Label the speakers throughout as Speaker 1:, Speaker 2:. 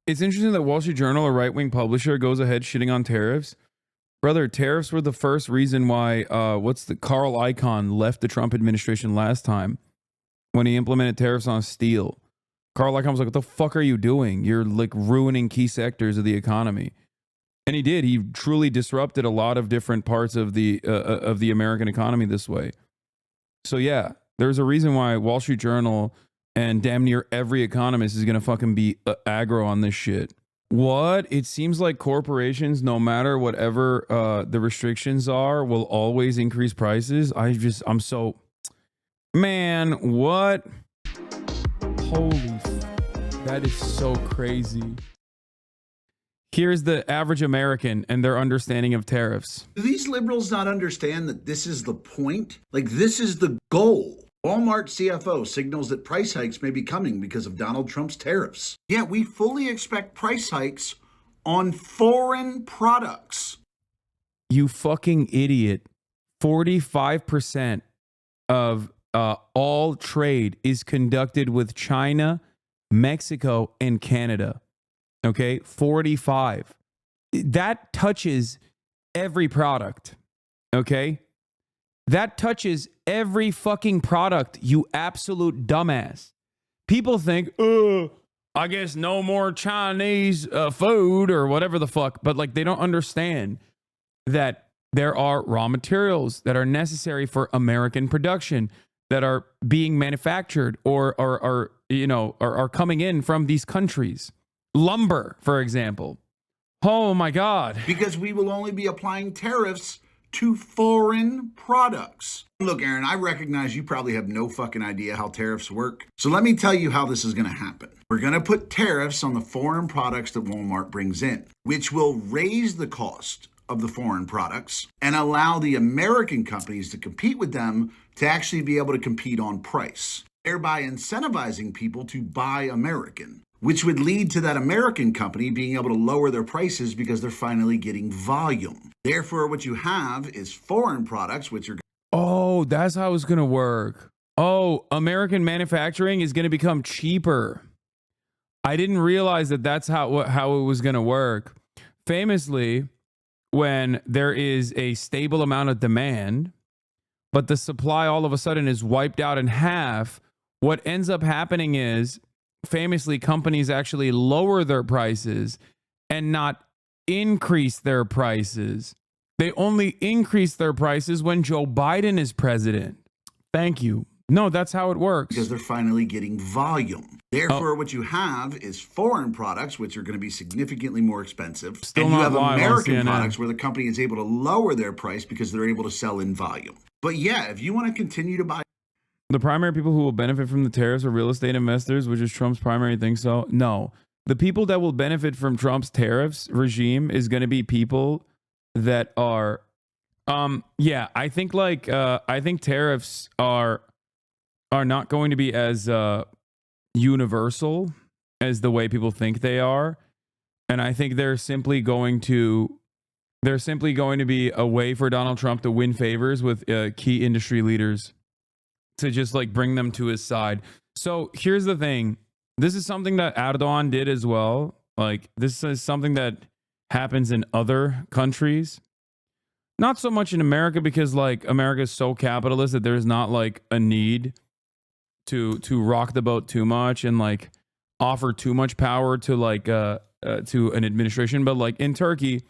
Speaker 1: It's interesting that Wall Street Journal, a right-wing publisher, goes ahead shitting on tariffs. Brother, tariffs were the first reason why Carl Icahn left the Trump administration last time when he implemented tariffs on steel. Carl Icahn was like, what the fuck are you doing? You're like ruining key sectors of the economy. And he did. He truly disrupted a lot of different parts of the American economy this way. So yeah, there's a reason why Wall Street Journal and damn near every economist is going to fucking be aggro on this shit. What? It seems like corporations, no matter whatever the restrictions are, will always increase prices. I'm so... Man, what? That is so crazy. Here's the average American and their understanding of tariffs.
Speaker 2: Do these liberals not understand that this is the point? Like, this is the goal. Walmart CFO signals that price hikes may be coming because of Donald Trump's tariffs. Yeah, we fully expect price hikes on foreign products.
Speaker 1: You fucking idiot. 45% of all trade is conducted with China, Mexico, and Canada. Okay, 45. That touches every product. Okay, that touches every fucking product, you absolute dumbass. People think, I guess no more Chinese food or whatever the fuck, but like they don't understand that there are raw materials that are necessary for American production that are being manufactured or are coming in from these countries. Lumber, for example. Oh my God.
Speaker 2: Because we will only be applying tariffs to foreign products. Look, Aaron, I recognize you probably have no fucking idea how tariffs work. So let me tell you how this is going to happen. We're going to put tariffs on the foreign products that Walmart brings in, which will raise the cost of the foreign products and allow the American companies to compete with them to actually be able to compete on price, thereby incentivizing people to buy American, which would lead to that American company being able to lower their prices because they're finally getting volume. Therefore, what you have is foreign products, which are...
Speaker 1: Oh, that's how it's going to work. Oh, American manufacturing is going to become cheaper. I didn't realize that that's how it was going to work. Famously, when there is a stable amount of demand, but the supply all of a sudden is wiped out in half, what ends up happening is, famously, companies actually lower their prices and not increase their prices. They only increase their prices when Joe Biden is president. Thank you. No, that's how it works.
Speaker 2: Because they're finally getting volume. Therefore, what you have is foreign products, which are going to be significantly more expensive.
Speaker 1: Still
Speaker 2: and you
Speaker 1: not
Speaker 2: have
Speaker 1: live on
Speaker 2: American
Speaker 1: CNN.
Speaker 2: products where the company is able to lower their price because they're able to sell in volume. But yeah, if you want to continue to buy...
Speaker 1: The primary people who will benefit from the tariffs are real estate investors, which is Trump's primary thing. So no, the people that will benefit from Trump's tariffs regime is going to be people that are, I think tariffs are not going to be as universal as the way people think they are. And I think they're simply going to be a way for Donald Trump to win favors with key industry leaders, to just like bring them to his side. So here's the thing. This is something that Erdogan did as well. Like, this is something that happens in other countries. Not so much in America, because like America is so capitalist that there's not like a need to rock the boat too much and like offer too much power to like to an administration. But like in Turkey,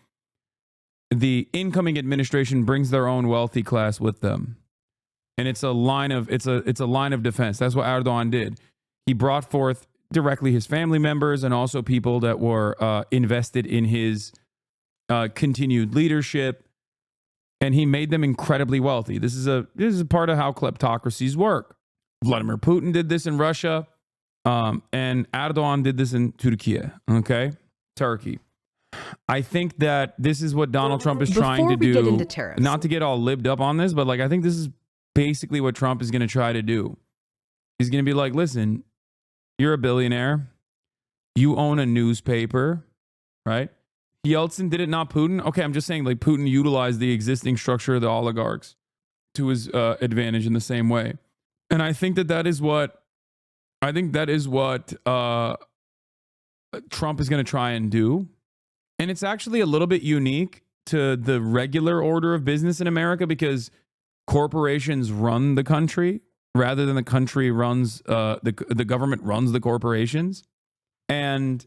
Speaker 1: the incoming administration brings their own wealthy class with them. And it's a line of defense. That's what Erdogan did. He brought forth directly his family members and also people that were invested in his continued leadership, and he made them incredibly wealthy. This is a part of how kleptocracies work. Vladimir Putin did this in Russia, and Erdogan did this in Turkey. Okay, Turkey. I think that this is what Donald Trump is trying to do.
Speaker 3: Before we get into tariffs,
Speaker 1: not to get all libbed up on this, but like I think this is basically what Trump is going to try to do. He's going to be like, listen, you're a billionaire. You own a newspaper, right? Yeltsin did it, not Putin. Okay, I'm just saying like Putin utilized the existing structure of the oligarchs to his advantage in the same way. And I think that is what Trump is going to try and do. And it's actually a little bit unique to the regular order of business in America because corporations run the country rather than the country runs, the government runs the corporations. And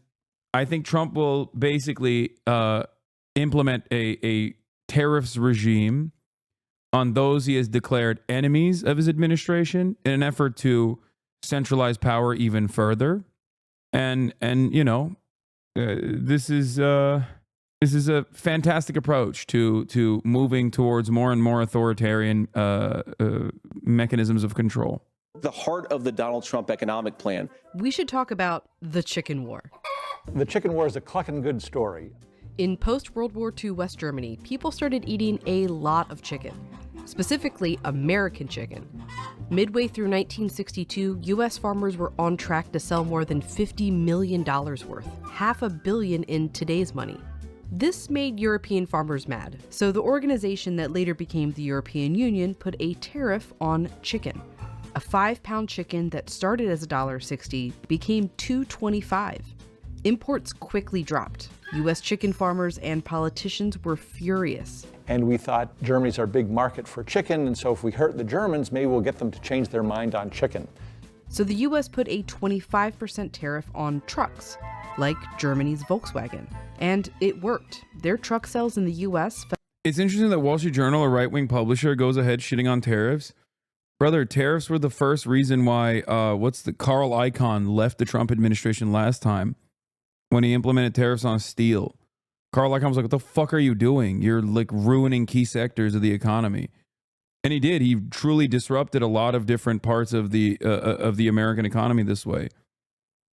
Speaker 1: I think Trump will basically implement a tariffs regime on those he has declared enemies of his administration in an effort to centralize power even further. And you know, this is a fantastic approach to moving towards more and more authoritarian mechanisms of control.
Speaker 3: The heart of the Donald Trump economic plan.
Speaker 4: We should talk about the chicken war.
Speaker 5: The chicken war is a clucking good story.
Speaker 4: In post-World War II West Germany, people started eating a lot of chicken, specifically American chicken. Midway through 1962, U.S. farmers were on track to sell more than $50 million worth, $500 million in today's money. This made European farmers mad, so the organization that later became the European Union put a tariff on chicken. A 5-pound chicken that started as $1.60 became $2.25. Imports quickly dropped. U.S. chicken farmers and politicians were furious.
Speaker 5: And we thought Germany's our big market for chicken, and so if we hurt the Germans, maybe we'll get them to change their mind on chicken.
Speaker 4: So the U.S. put a 25% tariff on trucks, like Germany's Volkswagen. And it worked. Their truck sales in the U.S.
Speaker 1: It's interesting that Wall Street Journal, a right-wing publisher, goes ahead shitting on tariffs. Brother, tariffs were the first reason why, Carl Icahn left the Trump administration last time when he implemented tariffs on steel. Carl Icahn was like, what the fuck are you doing? You're like ruining key sectors of the economy. And he did. He truly disrupted a lot of different parts of the American economy this way.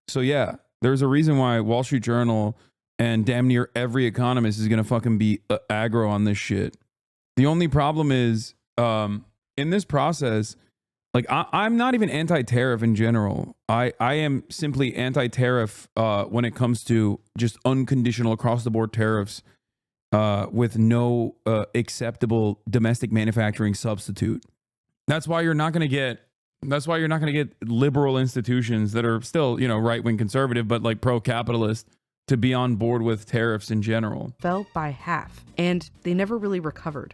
Speaker 1: So yeah, there's a reason why Wall Street Journal and damn near every economist is going to fucking be aggro on this shit. The only problem is, in this process, like I'm not even anti-tariff in general. I am simply anti-tariff when it comes to just unconditional across-the-board tariffs with no acceptable domestic manufacturing substitute. That's why you're not going to get. That's why you're not going to get liberal institutions that are still, you know, right-wing conservative, but like pro-capitalist to be on board with tariffs in general.
Speaker 4: Fell by half, and they never really recovered.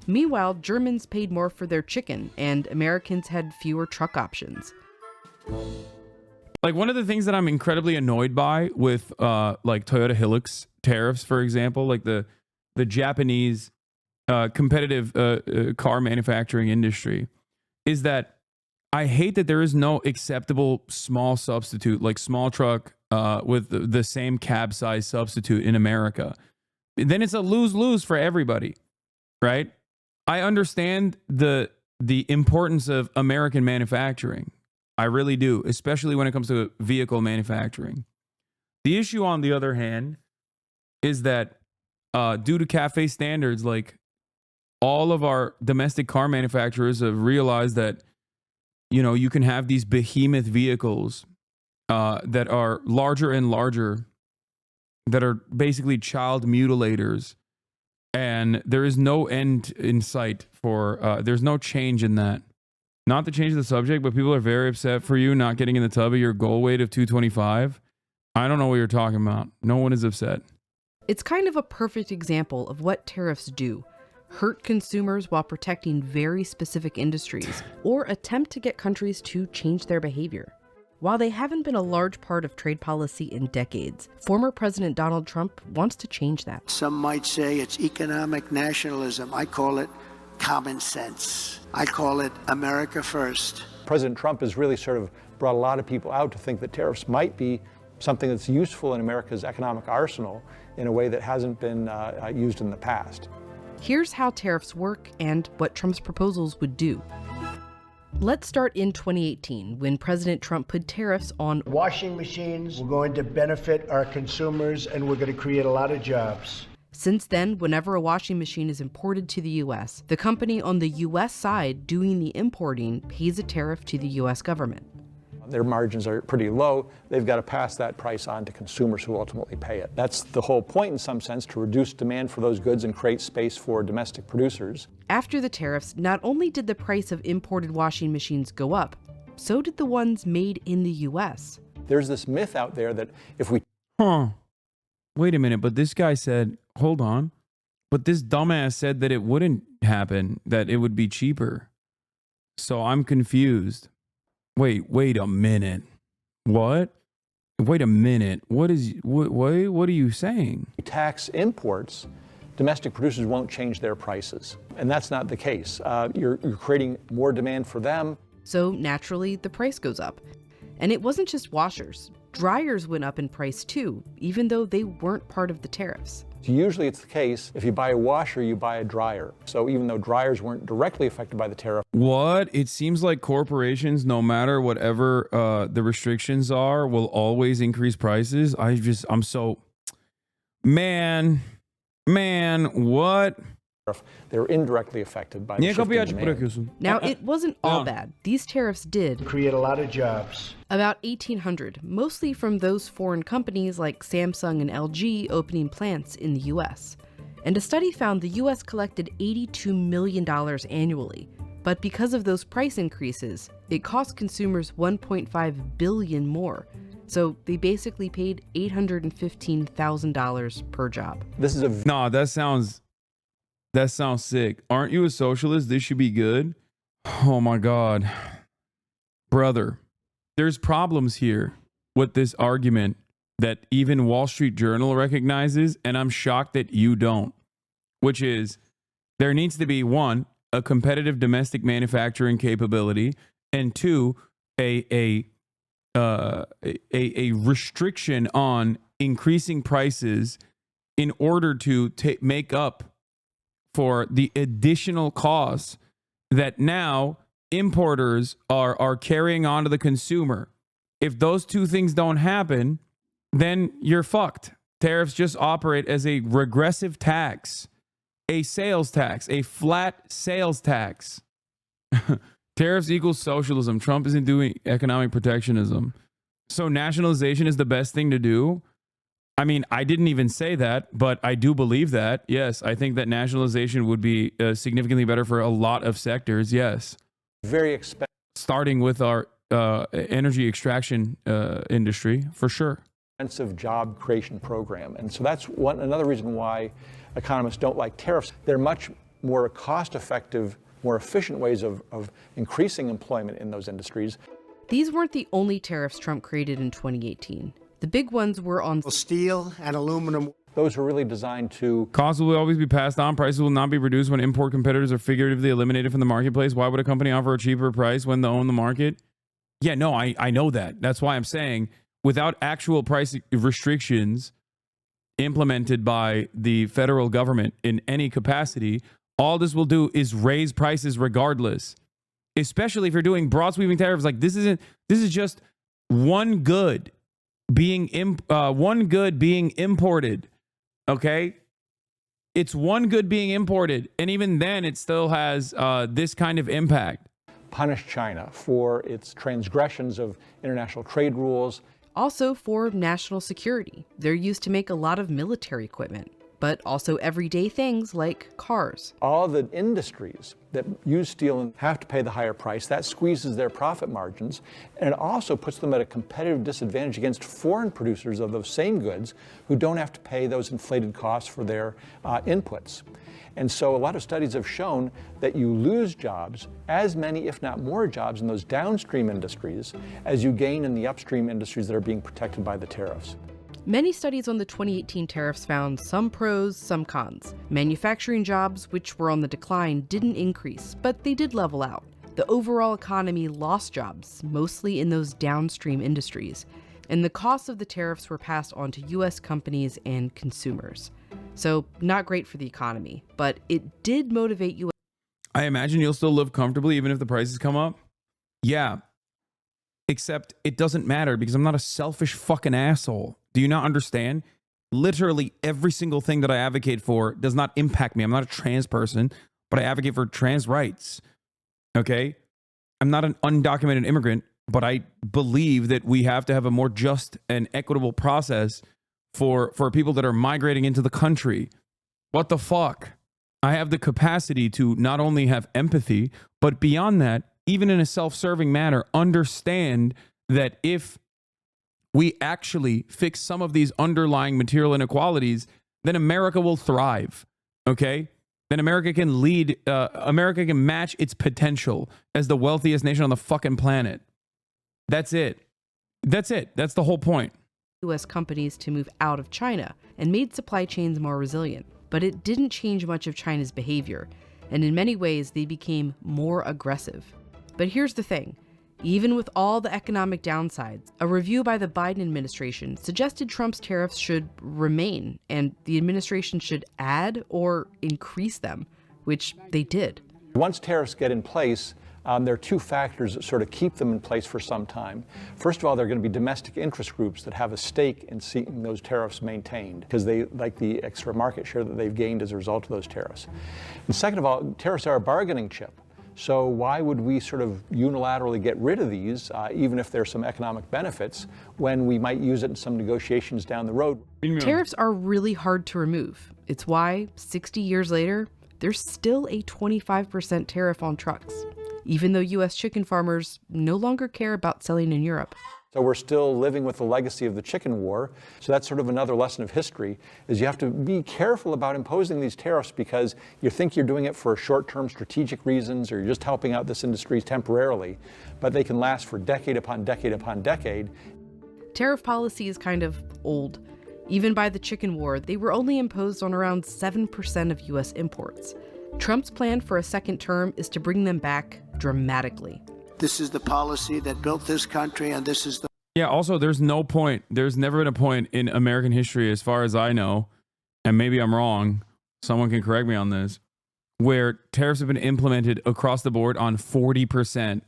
Speaker 4: Meanwhile, Germans paid more for their chicken, and Americans had fewer truck options.
Speaker 1: Like one of the things that I'm incredibly annoyed by with like Toyota Hilux tariffs, for example, like the Japanese competitive car manufacturing industry, is that I hate that there is no acceptable small substitute, like small truck with the same cab size substitute in America. Then it's a lose-lose for everybody, right? I understand the importance of American manufacturing. I really do, especially when it comes to vehicle manufacturing. The issue, on the other hand, is that due to CAFE standards, like all of our domestic car manufacturers have realized that, you know, you can have these behemoth vehicles that are larger and larger, that are basically child mutilators. And there is no end in sight for, there's no change in that. Not to change the subject, but people are very upset for you not getting in the tub of your goal weight of 225. I don't know what you're talking about. No one is upset.
Speaker 4: It's kind of a perfect example of what tariffs do. Hurt consumers while protecting very specific industries, or attempt to get countries to change their behavior. While they haven't been a large part of trade policy in decades, former President Donald Trump wants to change that.
Speaker 6: Some might say it's economic nationalism. I call it common sense. I call it America first.
Speaker 5: President Trump has really sort of brought a lot of people out to think that tariffs might be something that's useful in America's economic arsenal in a way that hasn't been used in the past.
Speaker 4: Here's how tariffs work and what Trump's proposals would do. Let's start in 2018, when President Trump put tariffs on
Speaker 6: Washing machines. We're going to benefit our consumers, and we're going to create a lot of jobs.
Speaker 4: Since then, whenever a washing machine is imported to the U.S., the company on the U.S. side doing the importing pays a tariff to the U.S. government.
Speaker 5: Their margins are pretty low. They've got to pass that price on to consumers who ultimately pay it. That's the whole point, in some sense, to reduce demand for those goods and create space for domestic producers.
Speaker 4: After the tariffs, not only did the price of imported washing machines go up, so did the ones made in the U.S.
Speaker 5: There's this myth out there that if we
Speaker 1: Huh. Wait a minute, but this guy said, hold on. But this dumbass said that it wouldn't happen, that it would be cheaper. So I'm confused. Wait a minute. What? Wait a minute. What are you saying?
Speaker 5: Tax imports, domestic producers won't change their prices. And that's not the case. You're creating more demand for them.
Speaker 4: So naturally, the price goes up. And it wasn't just washers. Dryers went up in price too, even though they weren't part of the tariffs.
Speaker 5: Usually it's the case, if you buy a washer, you buy a dryer. So even though dryers weren't directly affected by the tariff.
Speaker 1: What? It seems like corporations, no matter whatever the restrictions are, will always increase prices. I'm so... Man, what?
Speaker 5: They're indirectly affected by the shifting demand.
Speaker 4: Now, it wasn't all bad. These tariffs did
Speaker 6: Create a lot of jobs.
Speaker 4: about 1,800, mostly from those foreign companies like Samsung and LG opening plants in the U.S. And a study found the U.S. collected $82 million annually. But because of those price increases, it cost consumers $1.5 billion more. So they basically paid $815,000 per job.
Speaker 5: This is a
Speaker 1: Nah, that sounds sick. Aren't you a socialist? This should be good. Oh my God. Brother, there's problems here with this argument that even Wall Street Journal recognizes, and I'm shocked that you don't, which is there needs to be, one, a competitive domestic manufacturing capability, and two, a restriction on increasing prices in order to make up for the additional costs that now importers are carrying on to the consumer. If those two things don't happen, then you're fucked. Tariffs just operate as a regressive tax, a sales tax, a flat sales tax. Tariffs equals socialism. Trump isn't doing economic protectionism. So nationalization is the best thing to do. I mean, I didn't even say that, but I do believe that. Yes, I think that nationalization would be significantly better for a lot of sectors. Yes.
Speaker 5: very expensive.
Speaker 1: Starting with our energy extraction industry, for sure.
Speaker 5: Job creation program. And so that's another reason why economists don't like tariffs. They're much more cost-effective, more efficient ways of increasing employment in those industries.
Speaker 4: These weren't the only tariffs Trump created in 2018. The big ones were on
Speaker 6: Steel and aluminum.
Speaker 5: Those were really designed to...
Speaker 1: Costs will always be passed on. Prices will not be reduced when import competitors are figuratively eliminated from the marketplace. Why would a company offer a cheaper price when they own the market? Yeah, no, I know that. That's why I'm saying without actual price restrictions implemented by the federal government in any capacity, all this will do is raise prices regardless. Especially if you're doing broad sweeping tariffs. Like this is just one good being imported. Okay, it's one good being imported, and even then, it still has this kind of impact.
Speaker 5: Punish China for its transgressions of international trade rules.
Speaker 4: Also for national security. They're used to make a lot of military equipment, but also everyday things like cars.
Speaker 5: All the industries that use steel have to pay the higher price. That squeezes their profit margins, and it also puts them at a competitive disadvantage against foreign producers of those same goods who don't have to pay those inflated costs for their inputs. And so a lot of studies have shown that you lose jobs, as many, if not more jobs in those downstream industries as you gain in the upstream industries that are being protected by the tariffs.
Speaker 4: Many studies on the 2018 tariffs found some pros, some cons. Manufacturing jobs, which were on the decline, didn't increase, but they did level out. The overall economy lost jobs, mostly in those downstream industries, and the costs of the tariffs were passed on to U.S. companies and consumers. So, not great for the economy, but it did motivate U.S.
Speaker 1: I imagine you'll still live comfortably even if the prices come up. Yeah. Except it doesn't matter because I'm not a selfish fucking asshole. Do you not understand? Literally every single thing that I advocate for does not impact me. I'm not a trans person, but I advocate for trans rights. Okay? I'm not an undocumented immigrant, but I believe that we have to have a more just and equitable process for people that are migrating into the country. What the fuck? I have the capacity to not only have empathy, but beyond that, even in a self-serving manner, understand that if we actually fix some of these underlying material inequalities, then America will thrive. Okay? Then America can lead, America can match its potential as the wealthiest nation on the fucking planet. That's it. That's it. That's the whole point.
Speaker 4: US companies to move out of China and made supply chains more resilient. But it didn't change much of China's behavior, and in many ways they became more aggressive. But here's the thing. Even with all the economic downsides, a review by the Biden administration suggested Trump's tariffs should remain, and the administration should add or increase them, which they did.
Speaker 5: Once tariffs get in place, there are two factors that sort of keep them in place for some time. First of all, there are going to be domestic interest groups that have a stake in seeing those tariffs maintained because they like the extra market share that they've gained as a result of those tariffs. And second of all, tariffs are a bargaining chip. So why would we sort of unilaterally get rid of these, even if there's some economic benefits, when we might use it in some negotiations down the road?
Speaker 4: Tariffs are really hard to remove. It's why, 60 years later, there's still a 25% tariff on trucks, even though U.S. chicken farmers no longer care about selling in Europe.
Speaker 5: So we're still living with the legacy of the chicken war. So that's sort of another lesson of history, is you have to be careful about imposing these tariffs because you think you're doing it for short-term strategic reasons or you're just helping out this industry temporarily, but they can last for decade upon decade upon decade.
Speaker 4: Tariff policy is kind of old. Even by the chicken war, they were only imposed on around 7% of U.S. imports. Trump's plan for a second term is to bring them back dramatically.
Speaker 6: This is the policy that built this country, and this is the...
Speaker 1: Yeah, also, there's no point. There's never been a point in American history, as far as I know, and maybe I'm wrong, someone can correct me on this, where tariffs have been implemented across the board on 40%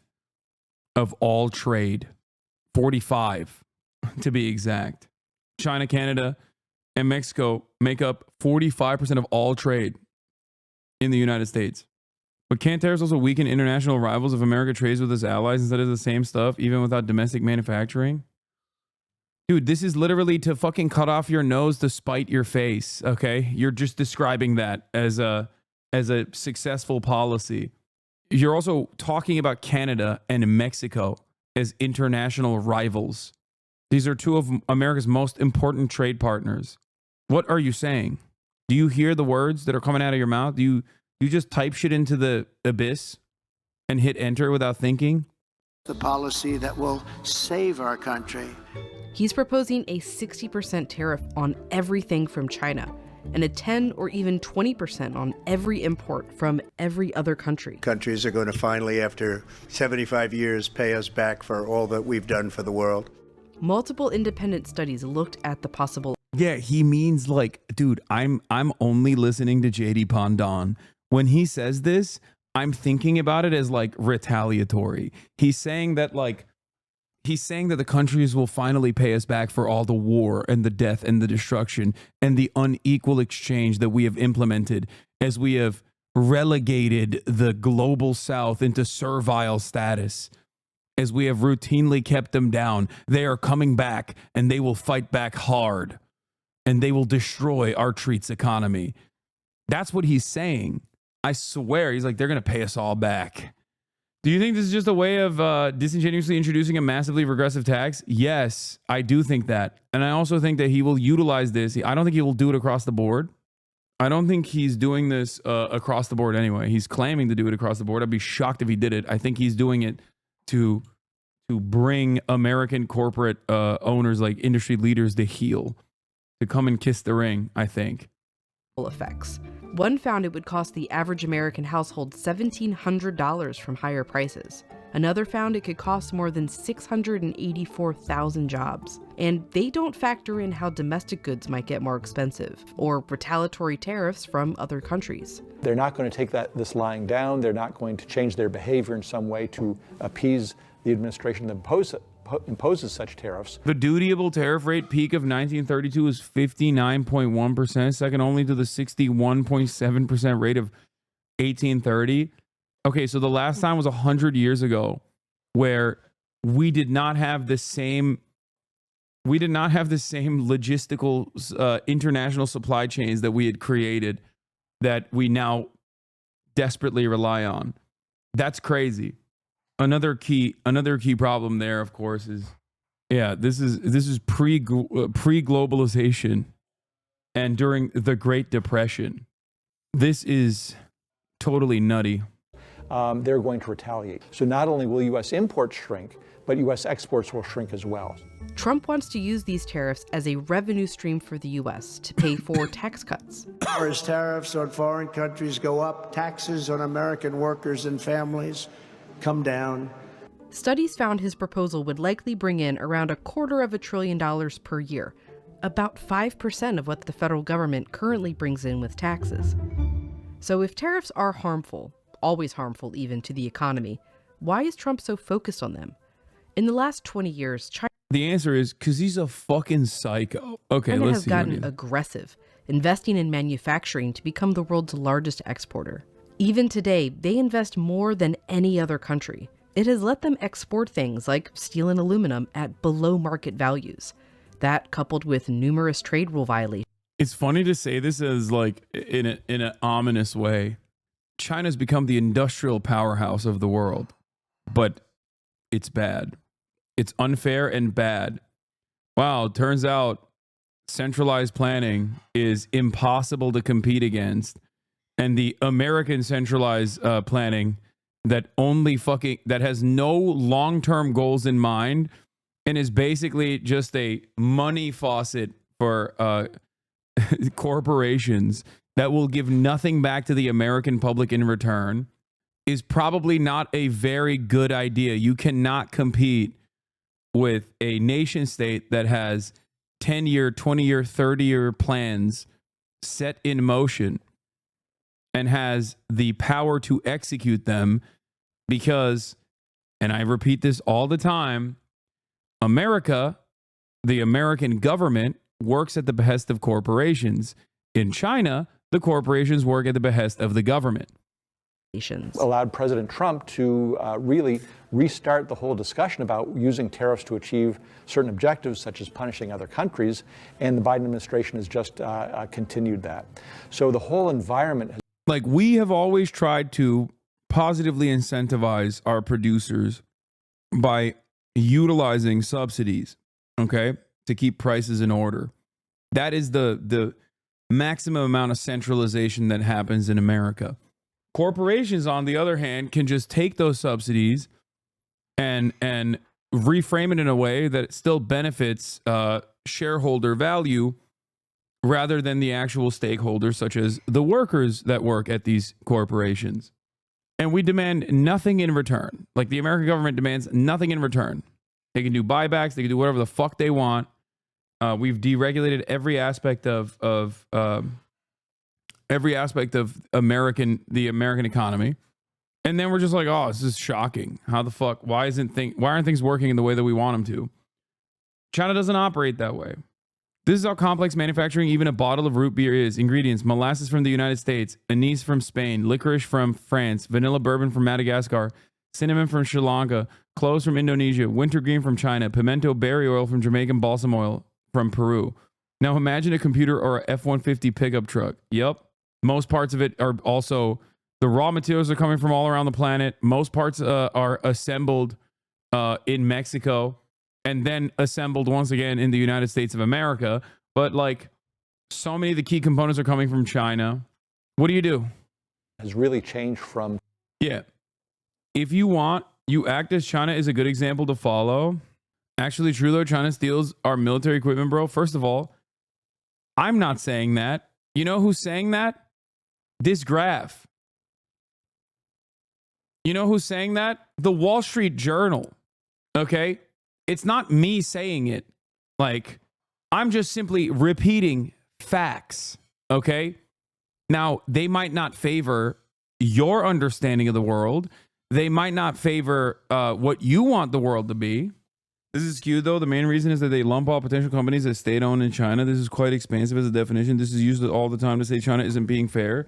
Speaker 1: of all trade. 45, to be exact. China, Canada, and Mexico make up 45% of all trade in the United States. But can't tariffs also weaken international rivals if America trades with its allies instead of the same stuff, even without domestic manufacturing? Dude, this is literally to fucking cut off your nose to spite your face, okay? You're just describing that as a successful policy. You're also talking about Canada and Mexico as international rivals. These are two of America's most important trade partners. What are you saying? Do you hear the words that are coming out of your mouth? Do you just type shit into the abyss and hit enter without thinking?
Speaker 6: The policy that will save our country.
Speaker 4: He's proposing a 60% tariff on everything from China and a 10 or even 20% on every import from every other country.
Speaker 7: Countries are going to finally, after 75 years, pay us back for all that we've done for the world.
Speaker 4: Multiple independent studies looked at the possible.
Speaker 1: Yeah, he means like, dude, I'm only listening to JD Pandon. When he says this, I'm thinking about it as like retaliatory. He's saying that the countries will finally pay us back for all the war and the death and the destruction and the unequal exchange that we have implemented as we have relegated the global south into servile status. As we have routinely kept them down, they are coming back and they will fight back hard and they will destroy our treats economy. That's what he's saying. I swear, he's like, they're going to pay us all back. Do you think this is just a way of disingenuously introducing a massively regressive tax? Yes, I do think that. And I also think that he will utilize this. I don't think he will do it across the board. I don't think he's doing this across the board anyway. He's claiming to do it across the board. I'd be shocked if he did it. I think he's doing it to bring American corporate owners, like industry leaders, to heel, to come and kiss the ring, I think.
Speaker 4: Effects. One found it would cost the average American household $1,700 from higher prices. Another found it could cost more than 684,000 jobs. And they don't factor in how domestic goods might get more expensive, or retaliatory tariffs from other countries.
Speaker 5: They're not going to take this lying down. They're not going to change their behavior in some way to appease the administration that imposes such tariffs.
Speaker 1: The dutiable tariff rate peak of 1932 is 59.1%, second only to the 61.7% rate of 1830. Okay, so the last time was 100 years ago, where we did not have the same logistical international supply chains that we had created that we now desperately rely on. That's crazy. Another key problem there, of course, is Yeah, this is pre-globalization and during the Great Depression. This is totally nutty.
Speaker 5: They're going to retaliate. So not only will U.S. imports shrink, but U.S. exports will shrink as well.
Speaker 4: Trump wants to use these tariffs as a revenue stream for the U.S. to pay for tax cuts.
Speaker 6: As tariffs on foreign countries go up, taxes on American workers and families come down.
Speaker 4: Studies found his proposal would likely bring in around $250 billion per year, about 5% of what the federal government currently brings in with taxes. So if tariffs are harmful, always harmful even to the economy, why is Trump so focused on them? In the last 20 years, China
Speaker 1: The answer is because he's a fucking psycho. Okay, let's
Speaker 4: has
Speaker 1: see.
Speaker 4: gotten aggressive, investing in manufacturing to become the world's largest exporter. Even today, they invest more than any other country. It has let them export things like steel and aluminum at below market values. That, coupled with numerous trade rule violations.
Speaker 1: It's funny to say this as like in an ominous way. China's become the industrial powerhouse of the world, but it's bad. It's unfair and bad. Wow, it turns out centralized planning is impossible to compete against. And the American centralized planning that has no long-term goals in mind and is basically just a money faucet for corporations that will give nothing back to the American public in return is probably not a very good idea. You cannot compete with a nation state that has 10-year, 20-year, 30-year plans set in motion and has the power to execute them because, and I repeat this all the time, America, the American government, works at the behest of corporations. In China, the corporations work at the behest of the government.
Speaker 5: Allowed President Trump to really restart the whole discussion about using tariffs to achieve certain objectives, such as punishing other countries, and the Biden administration has just continued that. So the whole environment has...
Speaker 1: Like, we have always tried to positively incentivize our producers by utilizing subsidies, okay, to keep prices in order. That is the maximum amount of centralization that happens in America. Corporations, on the other hand, can just take those subsidies and reframe it in a way that it still benefits shareholder value rather than the actual stakeholders, such as the workers that work at these corporations. And we demand nothing in return. Like, the American government demands nothing in return. They can do buybacks. They can do whatever the fuck they want. We've deregulated every aspect of the American economy. And then we're just like, oh, this is shocking. How the fuck? Why aren't things working in the way that we want them to? China doesn't operate that way. This is how complex manufacturing even a bottle of root beer is. Ingredients: molasses from the United States, anise from Spain, licorice from France, vanilla bourbon from Madagascar, cinnamon from Sri Lanka, cloves from Indonesia, wintergreen from China, pimento berry oil from Jamaican balsam oil from Peru. Now imagine a computer or a F-150 pickup truck. Yep. Most parts of it are also, the raw materials are coming from all around the planet. Most parts are assembled in Mexico and then assembled once again in the United States of America. But like, so many of the key components are coming from China. What do?
Speaker 5: Has really changed from...
Speaker 1: Yeah. If you want, you act as China is a good example to follow. Actually, true though, China steals our military equipment, bro. First of all, I'm not saying that. You know who's saying that? This graph. You know who's saying that? The Wall Street Journal. Okay? It's not me saying it. Like, I'm just simply repeating facts. Okay? Now, they might not favor your understanding of the world. They might not favor what you want the world to be. This is skewed, though. The main reason is that they lump all potential companies as state-owned in China. This is quite expansive as a definition. This is used all the time to say China isn't being fair.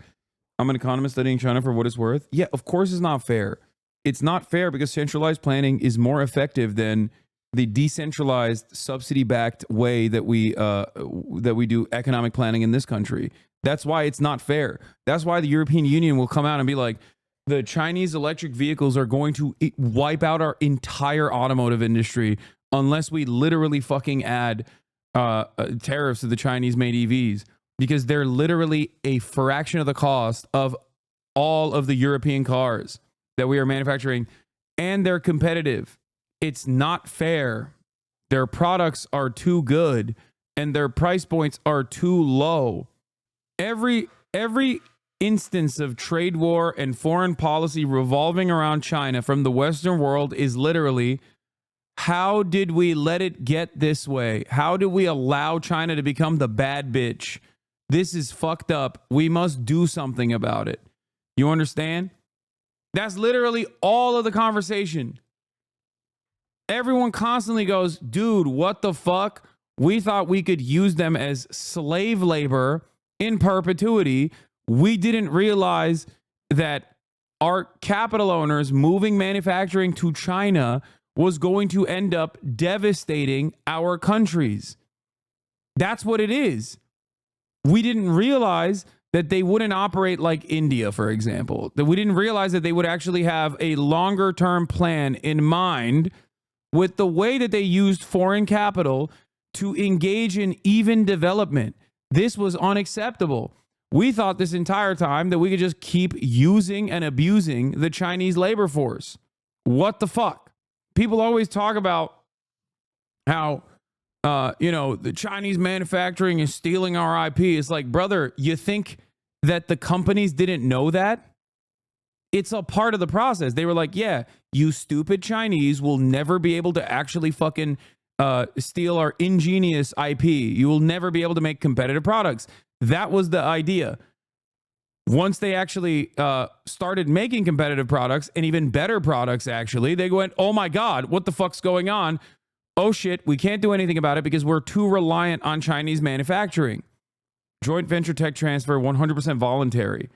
Speaker 1: I'm an economist studying China for what it's worth. Yeah, of course it's not fair. It's not fair because centralized planning is more effective than the decentralized, subsidy-backed way that we do economic planning in this country. That's why it's not fair. That's why the European Union will come out and be like, the Chinese electric vehicles are going to wipe out our entire automotive industry unless we literally fucking add tariffs to the Chinese made EVs, because they're literally a fraction of the cost of all of the European cars that we are manufacturing, and they're competitive. It's not fair. Their products are too good and their price points are too low. Every instance of trade war and foreign policy revolving around China from the Western world is literally, how did we let it get this way? How do we allow China to become the bad bitch? This is fucked up. We must do something about it. You understand? That's literally all of the conversation. Everyone constantly goes, dude, what the fuck? We thought we could use them as slave labor in perpetuity. We didn't realize that our capital owners moving manufacturing to China was going to end up devastating our countries. That's what it is. We didn't realize that they wouldn't operate like India, for example. That we didn't realize that they would actually have a longer term plan in mind with the way that they used foreign capital to engage in even development. This was unacceptable. We thought this entire time that we could just keep using and abusing the Chinese labor force. What the fuck? People always talk about how, the Chinese manufacturing is stealing our IP. It's like, brother, you think that the companies didn't know that? It's a part of the process. They were like, yeah, you stupid Chinese will never be able to actually fucking steal our ingenious IP. You will never be able to make competitive products. That was the idea. Once they actually started making competitive products and even better products, actually, they went, oh my God, what the fuck's going on? Oh shit, we can't do anything about it because we're too reliant on Chinese manufacturing. Joint venture tech transfer, 100% voluntary.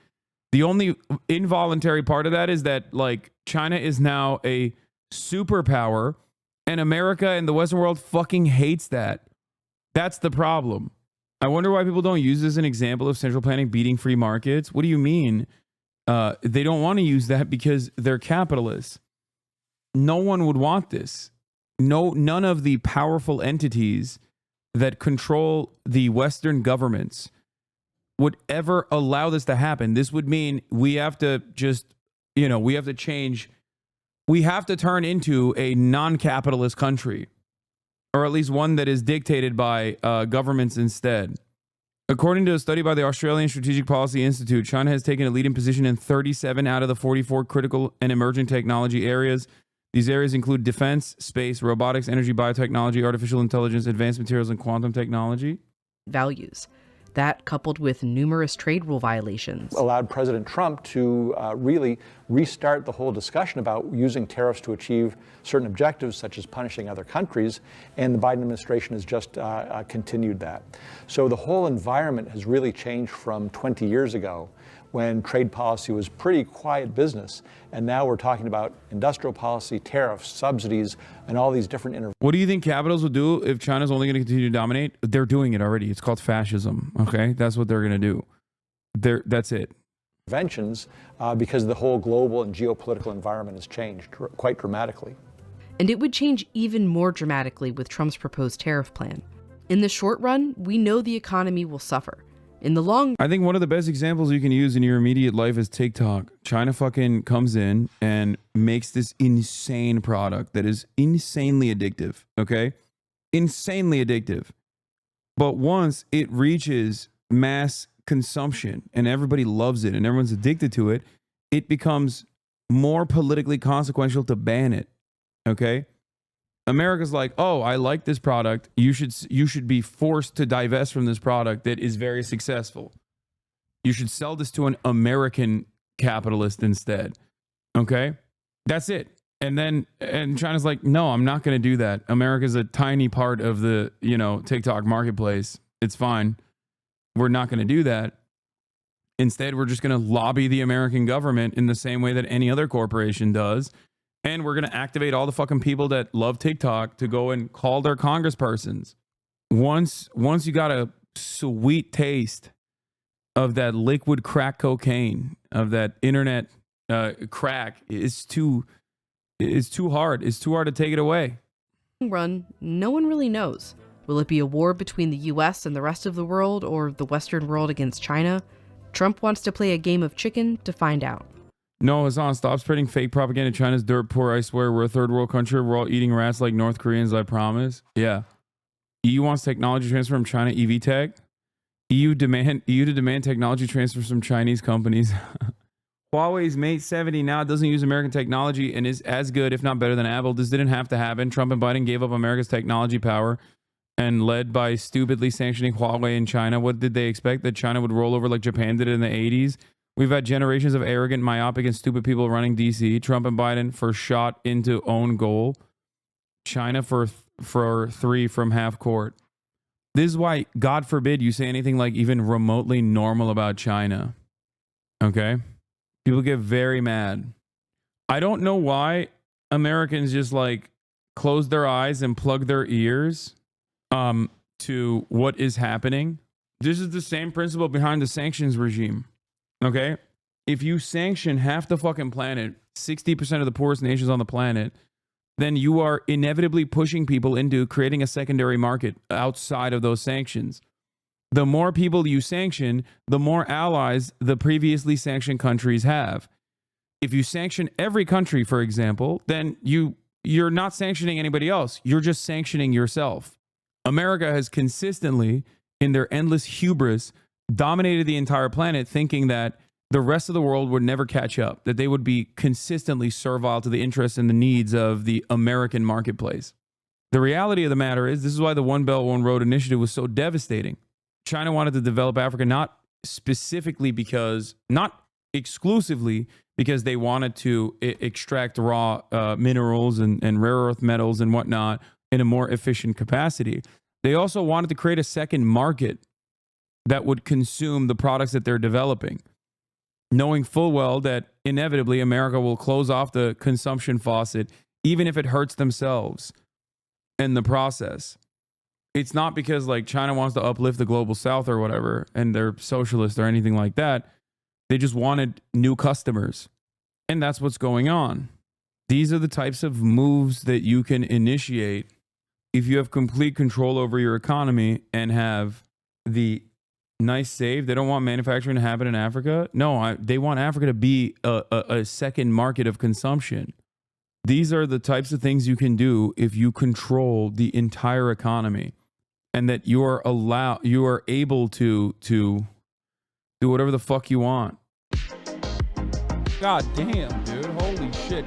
Speaker 1: The only involuntary part of that is that, like, China is now a superpower and America and the Western world fucking hates that. That's the problem. I wonder why people don't use this as an example of central planning beating free markets. What do you mean? They don't want to use that because they're capitalists. No one would want this. None of the powerful entities that control the Western governments would ever allow this to happen. This would mean we have to just, we have to change. We have to turn into a non-capitalist country, or at least one that is dictated by governments instead. According to a study by the Australian Strategic Policy Institute, China has taken a leading position in 37 out of the 44 critical and emerging technology areas. These areas include defense, space, robotics, energy, biotechnology, artificial intelligence, advanced materials, and quantum technology.
Speaker 4: Values. That, coupled with numerous trade rule violations,
Speaker 5: allowed President Trump to really restart the whole discussion about using tariffs to achieve certain objectives, such as punishing other countries, and the Biden administration has just continued that. So the whole environment has really changed from 20 years ago, when trade policy was pretty quiet business, and now we're talking about industrial policy, tariffs, subsidies, and all these different
Speaker 1: What do you think capitals will do if China's only going to continue to dominate? They're doing it already. It's called fascism. Okay, that's what they're going to do. That's it.
Speaker 5: interventions because the whole global and geopolitical environment has changed quite dramatically.
Speaker 4: And it would change even more dramatically with Trump's proposed tariff plan. In the short run, we know the economy will suffer. In the long,
Speaker 1: I think one of the best examples you can use in your immediate life is TikTok. China fucking comes in and makes this insane product that is insanely addictive, okay? Insanely addictive. But once it reaches mass consumption and everybody loves it and everyone's addicted to it, it becomes more politically consequential to ban it, okay? America's like, oh, I like this product. You should be forced to divest from this product that is very successful. You should sell this to an American capitalist instead. Okay? That's it. And China's like, no, I'm not going to do that. America's a tiny part of the, TikTok marketplace. It's fine. We're not going to do that. Instead, we're just going to lobby the American government in the same way that any other corporation does. And we're going to activate all the fucking people that love TikTok to go and call their congresspersons. Once you got a sweet taste of that liquid crack cocaine, of that internet crack, it's too hard. It's too hard to take it away.
Speaker 4: run, no one really knows. Will it be a war between the US and the rest of the world, or the Western world against China? Trump wants to play a game of chicken to find out.
Speaker 1: No, Hasan, stop spreading fake propaganda. China's dirt poor, I swear. We're a third world country. We're all eating rats like North Koreans, I promise. Yeah. EU wants technology transfer from China, EV tech. EU to demand technology transfers from Chinese companies. Huawei's Mate 70 now doesn't use American technology and is as good, if not better than Apple. This didn't have to happen. Trump and Biden gave up America's technology power and led by stupidly sanctioning Huawei in China. What did they expect? That China would roll over like Japan did in the 80s? We've had generations of arrogant, myopic, and stupid people running DC. Trump and Biden for shot into own goal. China for 3 from half court. This is why, God forbid, you say anything like even remotely normal about China. Okay? People get very mad. I don't know why Americans just like close their eyes and plug their ears to what is happening. This is the same principle behind the sanctions regime. Okay? If you sanction half the fucking planet, 60% of the poorest nations on the planet, then you are inevitably pushing people into creating a secondary market outside of those sanctions. The more people you sanction, the more allies the previously sanctioned countries have. If you sanction every country, for example, then you're not sanctioning anybody else. You're just sanctioning yourself. America has consistently, in their endless hubris, dominated the entire planet, thinking that the rest of the world would never catch up, that they would be consistently servile to the interests and the needs of the American marketplace. The reality of the matter is, this is why the One Belt, One Road initiative was so devastating. China wanted to develop Africa not exclusively because they wanted to extract raw minerals and rare earth metals and whatnot in a more efficient capacity. They also wanted to create a second market that would consume the products that they're developing, knowing full well that inevitably America will close off the consumption faucet, even if it hurts themselves in the process. It's not because like China wants to uplift the global south or whatever, and they're socialist or anything like that. They just wanted new customers. And that's what's going on. These are the types of moves that you can initiate if you have complete control over your economy and have the nice save. They don't want manufacturing to happen in Africa. No, they want Africa to be a second market of consumption. These are the types of things you can do if you control the entire economy, and that you are able to do whatever the fuck you want. God damn, dude. Holy shit.